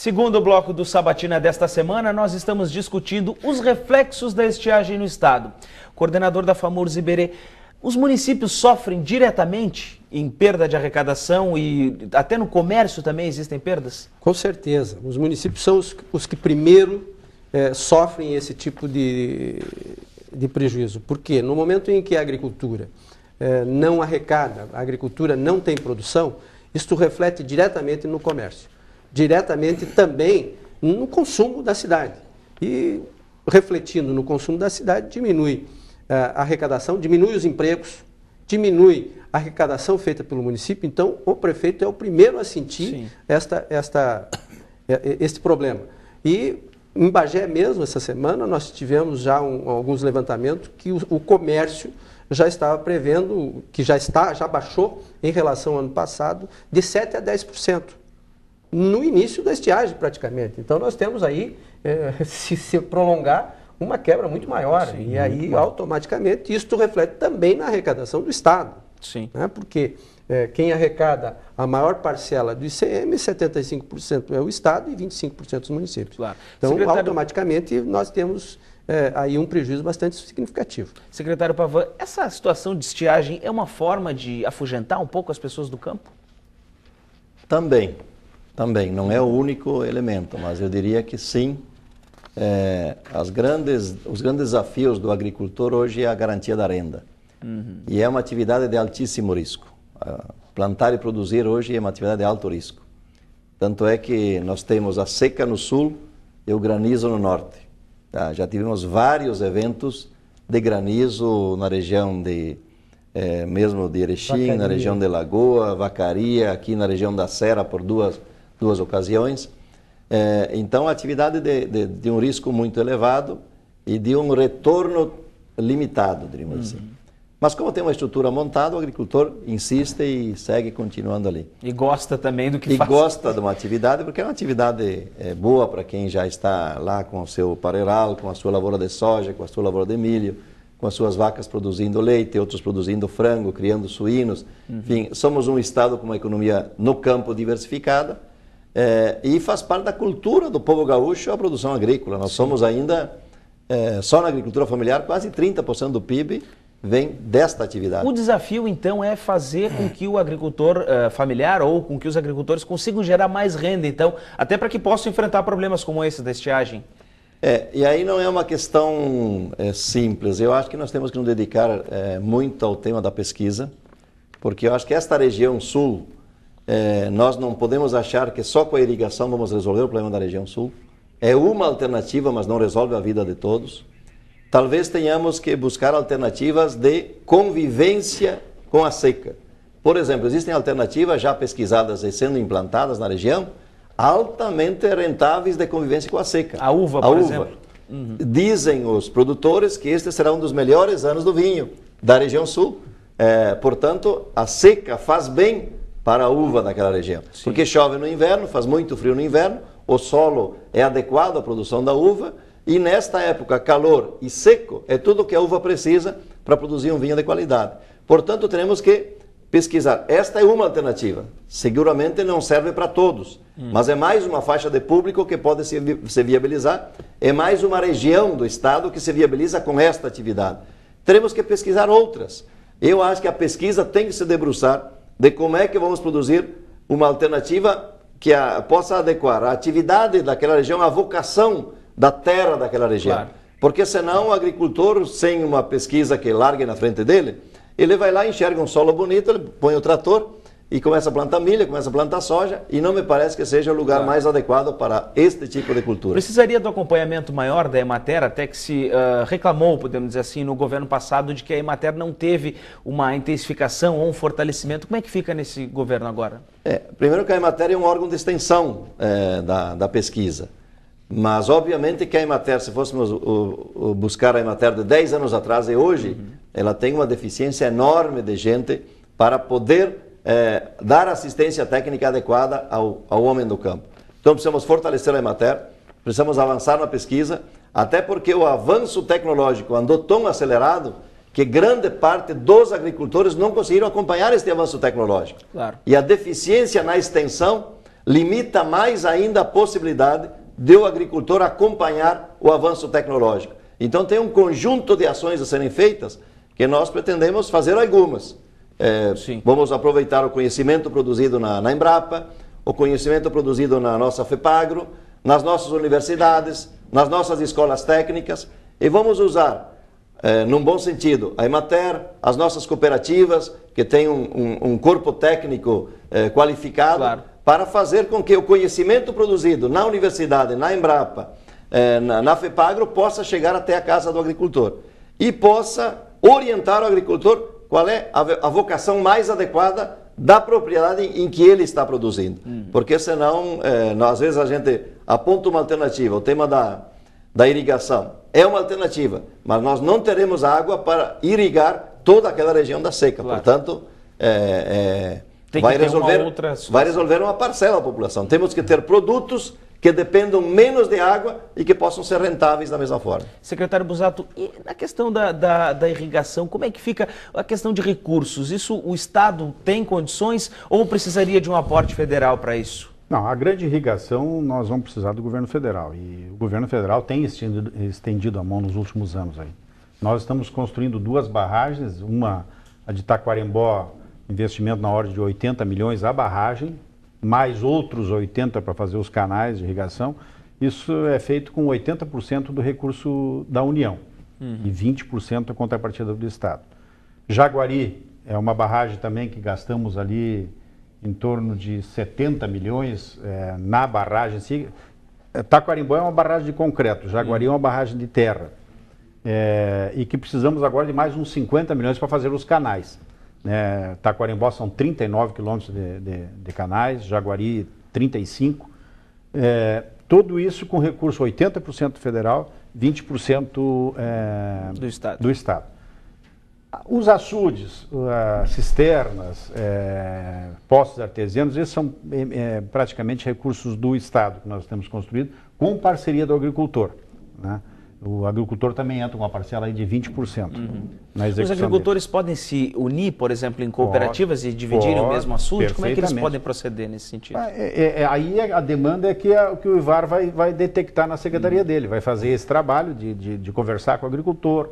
Segundo bloco do Sabatina desta semana, nós estamos discutindo os reflexos da estiagem no estado. Coordenador da FAMURS Iberê, os municípios sofrem diretamente em perda de arrecadação e até no comércio também existem perdas? Com certeza. Os municípios são os que primeiro sofrem esse tipo de prejuízo. Por quê? No momento em que a agricultura não arrecada, a agricultura não tem produção, isto reflete diretamente no comércio. Diretamente também no consumo da cidade. E refletindo no consumo da cidade, diminui a arrecadação, diminui os empregos, diminui a arrecadação feita pelo município. Então, o prefeito é o primeiro a sentir este problema. E em Bagé mesmo, essa semana, nós tivemos já alguns levantamentos que o comércio já estava prevendo, que já baixou em relação ao ano passado, de 7% a 10%. No início da estiagem, praticamente. Então, nós temos aí, se prolongar, uma quebra muito maior. Sim, e aí, automaticamente, isso reflete também na arrecadação do Estado. Sim. Né? Porque quem arrecada a maior parcela do ICM, 75% é o Estado e 25% os municípios. Claro. Então, automaticamente, nós temos aí um prejuízo bastante significativo. Secretário Pavan, essa situação de estiagem é uma forma de afugentar um pouco as pessoas do campo? Também, não é o único elemento, mas eu diria que sim. Os grandes desafios do agricultor hoje é a garantia da renda. E é uma atividade de altíssimo risco. Plantar e produzir hoje é uma atividade de alto risco. Tanto é que nós temos a seca no sul e o granizo no norte. Tá? Já tivemos vários eventos de granizo na região mesmo de Erechim, Vacaria, na região de Lagoa, Vacaria, aqui na região da Serra por duas ocasiões. Então, a atividade de um risco muito elevado e de um retorno limitado, diríamos assim. Mas como tem uma estrutura montada, o agricultor insiste e segue continuando ali. E gosta também do que faz. E gosta de uma atividade, porque é uma atividade boa para quem já está lá com o seu pareiral, com a sua lavoura de soja, com a sua lavoura de milho, com as suas vacas produzindo leite, outros produzindo frango, criando suínos. Enfim, somos um estado com uma economia no campo diversificada e faz parte da cultura do povo gaúcho a produção agrícola. Nós somos ainda, só na agricultura familiar, quase 30% do PIB vem desta atividade. O desafio, então, é fazer com que o agricultor familiar ou com que os agricultores consigam gerar mais renda, então, até para que possam enfrentar problemas como esse da estiagem. E aí não é uma questão simples. Eu acho que nós temos que nos dedicar muito ao tema da pesquisa, porque eu acho que esta região sul, nós não podemos achar que só com a irrigação vamos resolver o problema da região sul. É uma alternativa, mas não resolve a vida de todos. Talvez tenhamos que buscar alternativas de convivência com a seca. Por exemplo, existem alternativas já pesquisadas e sendo implantadas na região, altamente rentáveis de convivência com a seca. A uva, por exemplo. Dizem os produtores que este será um dos melhores anos do vinho da região sul. Portanto, a seca faz bem para a uva daquela região. Sim. Porque chove no inverno, faz muito frio no inverno, o solo é adequado à produção da uva, e nesta época, calor e seco é tudo o que a uva precisa para produzir um vinho de qualidade. Portanto, teremos que pesquisar. Esta é uma alternativa. Seguramente não serve para todos, mas é mais uma faixa de público que pode se viabilizar, é mais uma região do estado que se viabiliza com esta atividade. Teremos que pesquisar outras. Eu acho que a pesquisa tem que se debruçar de como é que vamos produzir uma alternativa que possa adequar a atividade daquela região, a vocação da terra daquela região. Claro. Porque senão o agricultor, sem uma pesquisa que largue na frente dele, ele vai lá, enxerga um solo bonito, ele põe o trator e começa a plantar milho, começa a plantar soja, e não me parece que seja o lugar mais adequado para este tipo de cultura. Precisaria do acompanhamento maior da Emater, até que se reclamou, podemos dizer assim, no governo passado, de que a Emater não teve uma intensificação ou um fortalecimento. Como é que fica nesse governo agora? Primeiro que a Emater é um órgão de extensão da pesquisa. Mas, obviamente, que a Emater, se fôssemos buscar a Emater de 10 anos atrás e hoje, ela tem uma deficiência enorme de gente para poder dar assistência técnica adequada ao homem do campo. Então, precisamos fortalecer a Emater, precisamos avançar na pesquisa, até porque o avanço tecnológico andou tão acelerado que grande parte dos agricultores não conseguiram acompanhar este avanço tecnológico. Claro. E a deficiência na extensão limita mais ainda a possibilidade de o agricultor acompanhar o avanço tecnológico. Então tem um conjunto de ações a serem feitas que nós pretendemos fazer algumas. Vamos aproveitar o conhecimento produzido na Embrapa, o conhecimento produzido na nossa FEPAGRO, nas nossas universidades, nas nossas escolas técnicas, e vamos usar, num bom sentido, a Emater, as nossas cooperativas, que têm um corpo técnico qualificado, claro, para fazer com que o conhecimento produzido na universidade, na Embrapa, na FEPAGRO, possa chegar até a casa do agricultor e possa orientar o agricultor qual é a vocação mais adequada da propriedade em que ele está produzindo. Porque senão, às vezes a gente aponta uma alternativa, o tema da irrigação é uma alternativa, mas nós não teremos água para irrigar toda aquela região da seca. Claro. Portanto, vai resolver uma parcela da população. Temos que ter produtos que dependam menos de água e que possam ser rentáveis da mesma forma. Secretário Busato, e na questão da irrigação, como é que fica a questão de recursos? Isso o Estado tem condições ou precisaria de um aporte federal para isso? Não, a grande irrigação nós vamos precisar do governo federal e o governo federal tem estendido a mão nos últimos anos aí. Nós estamos construindo 2 barragens, uma a de Taquarembó, investimento na ordem de 80 milhões a barragem, mais outros 80 para fazer os canais de irrigação. Isso é feito com 80% do recurso da União e 20% a contrapartida do Estado. Jaguari é uma barragem também que gastamos ali em torno de 70 milhões na barragem. Taquarembó é uma barragem de concreto, Jaguari é uma barragem de terra. E que precisamos agora de mais uns 50 milhões para fazer os canais. Taquarembó são 39 quilômetros de canais, Jaguari 35. Tudo isso com recurso 80% federal, 20% do Estado. Os açudes, cisternas, poços artesianos, esses são praticamente recursos do Estado que nós temos construído com parceria do agricultor, né? O agricultor também entra com uma parcela aí de 20% na execução. Os agricultores podem se unir, por exemplo, em cooperativas e dividirem o mesmo açude? Como é que eles podem proceder nesse sentido? Aí a demanda é que o IVAR vai detectar na secretaria dele, vai fazer esse trabalho de conversar com o agricultor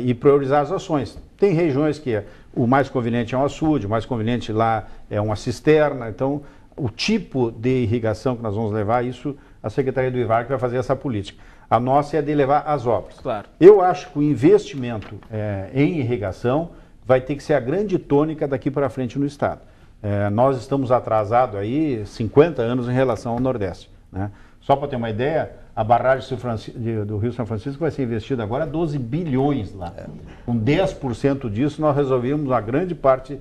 e priorizar as ações. Tem regiões que o mais conveniente é um açude, o mais conveniente lá é uma cisterna. Então, o tipo de irrigação que nós vamos levar, isso a secretaria do IVAR que vai fazer essa política. A nossa é de levar as obras. Claro. Eu acho que o investimento em irrigação vai ter que ser a grande tônica daqui para frente no Estado. Nós estamos atrasados aí 50 anos em relação ao Nordeste, né? Só para ter uma ideia, a barragem do Rio São Francisco vai ser investida agora 12 bilhões lá. Com 10% disso nós resolvemos a grande parte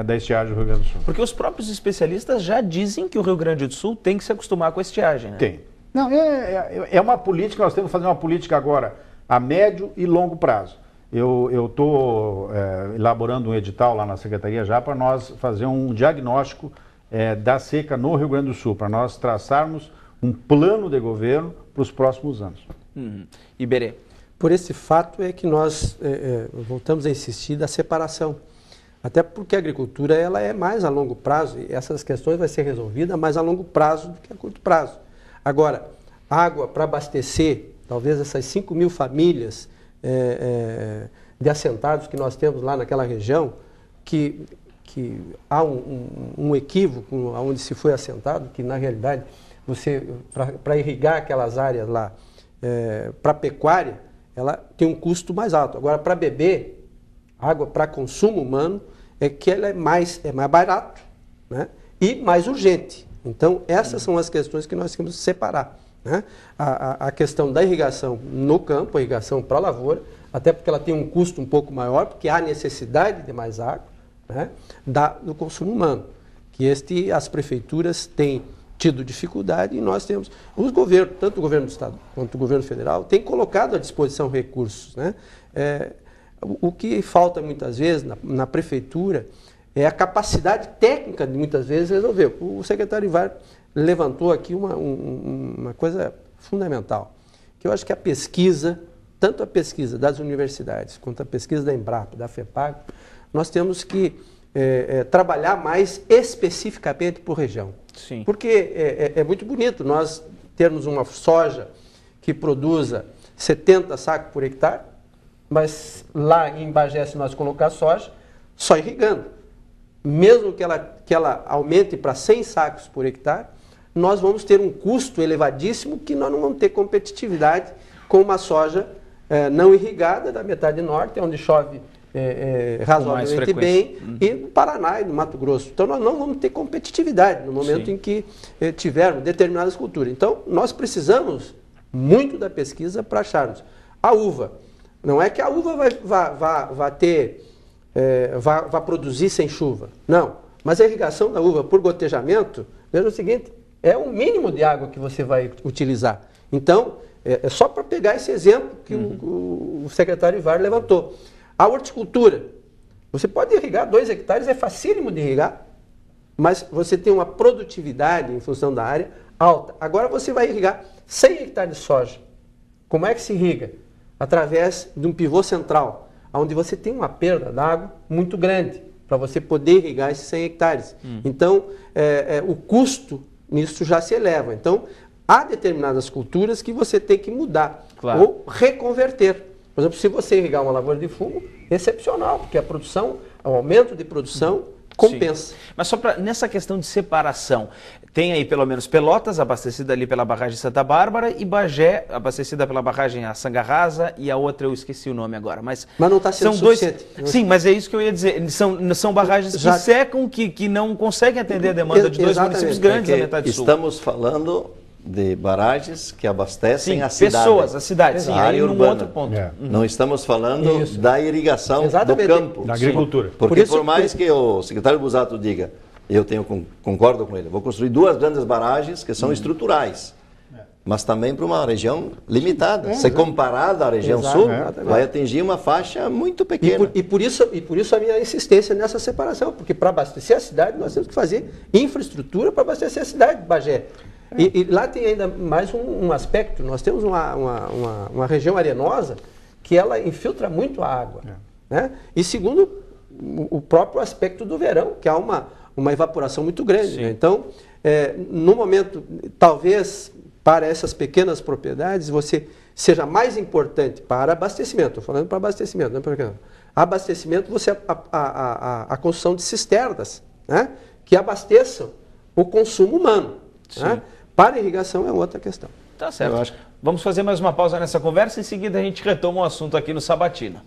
da estiagem do Rio Grande do Sul. Porque os próprios especialistas já dizem que o Rio Grande do Sul tem que se acostumar com a estiagem, né? Tem. Não, é uma política, nós temos que fazer uma política agora a médio e longo prazo. Eu estou elaborando um edital lá na Secretaria já para nós fazer um diagnóstico da seca no Rio Grande do Sul, para nós traçarmos um plano de governo para os próximos anos. Iberê. Por esse fato é que nós voltamos a insistir da separação. Até porque a agricultura ela é mais a longo prazo e essas questões vão ser resolvidas mais a longo prazo do que a curto prazo. Agora, água para abastecer, talvez essas 5 mil famílias de assentados que nós temos lá naquela região, que há um equívoco onde se foi assentado, que na realidade, para irrigar aquelas áreas lá, para a pecuária, ela tem um custo mais alto. Agora, para beber, água para consumo humano, que ela é mais barato, né? E mais urgente. Então, essas são as questões que nós temos que separar, né? A questão da irrigação no campo, a irrigação para a lavoura, até porque ela tem um custo um pouco maior, porque há necessidade de mais água, né? Do consumo humano, que as prefeituras têm tido dificuldade e nós temos, os governos, tanto o governo do Estado quanto o governo federal, têm colocado à disposição recursos, né? O que falta muitas vezes na prefeitura é a capacidade técnica de muitas vezes resolver. O secretário Ivar levantou aqui uma coisa fundamental, que eu acho que a pesquisa, tanto a pesquisa das universidades quanto a pesquisa da Embrapa, da FEPAG, nós temos que trabalhar mais especificamente por região. Sim. Porque é muito bonito nós termos uma soja que produza 70 sacos por hectare, mas lá em Bagé, se nós colocar soja, só irrigando. Mesmo que ela aumente para 100 sacos por hectare, nós vamos ter um custo elevadíssimo que nós não vamos ter competitividade com uma soja não irrigada da metade norte, onde chove razoavelmente bem, e no Paraná e no Mato Grosso. Então nós não vamos ter competitividade no momento em que tivermos determinadas culturas. Então nós precisamos muito da pesquisa para acharmos a uva. Não é que a uva vai produzir sem chuva. Não. Mas a irrigação da uva por gotejamento, veja o seguinte, é o mínimo de água que você vai utilizar. Então, é só para pegar esse exemplo que o secretário Ivar levantou. A horticultura. Você pode irrigar 2 hectares, é facílimo de irrigar, mas você tem uma produtividade em função da área alta. Agora você vai irrigar 100 hectares de soja. Como é que se irriga? Através de um pivô central, onde você tem uma perda d'água muito grande para você poder irrigar esses 100 hectares. Então, o custo nisso já se eleva. Então, há determinadas culturas que você tem que mudar ou reconverter. Por exemplo, se você irrigar uma lavoura de fumo, excepcional, porque a produção, o aumento de produção compensa. Sim. Mas só nessa questão de separação, tem aí pelo menos Pelotas, abastecida ali pela barragem Santa Bárbara, e Bagé, abastecida pela barragem a Sangarrasa, e a outra eu esqueci o nome agora. Mas não está sendo suficiente. Sim, mas é isso que eu ia dizer. São barragens que secam, que não conseguem atender a demanda de 2 municípios grandes da metade sul. Estamos falando de barragens que abastecem a cidade. Pessoas, a cidade, sim, a área urbana. Outro ponto. Não estamos falando da irrigação do campo. Da agricultura. Porque por mais que o secretário Busato diga, concordo com ele, vou construir 2 grandes barragens que são estruturais, mas também para uma região limitada. Se comparada à região sul, vai atingir uma faixa muito pequena. E por isso a minha insistência nessa separação, porque para abastecer a cidade nós temos que fazer infraestrutura para abastecer a cidade de Bagé. E lá tem ainda mais um aspecto. Nós temos uma região arenosa que ela infiltra muito a água. Né? E segundo o próprio aspecto do verão, que há uma evaporação muito grande. Né? Então, no momento, talvez para essas pequenas propriedades, você seja mais importante para abastecimento. Estou falando para abastecimento, não para abastecimento, a construção de cisternas, né? Que abasteçam o consumo humano. Né? Para irrigação é outra questão. Tá certo. Vamos fazer mais uma pausa nessa conversa, em seguida a gente retoma o assunto aqui no Sabatina.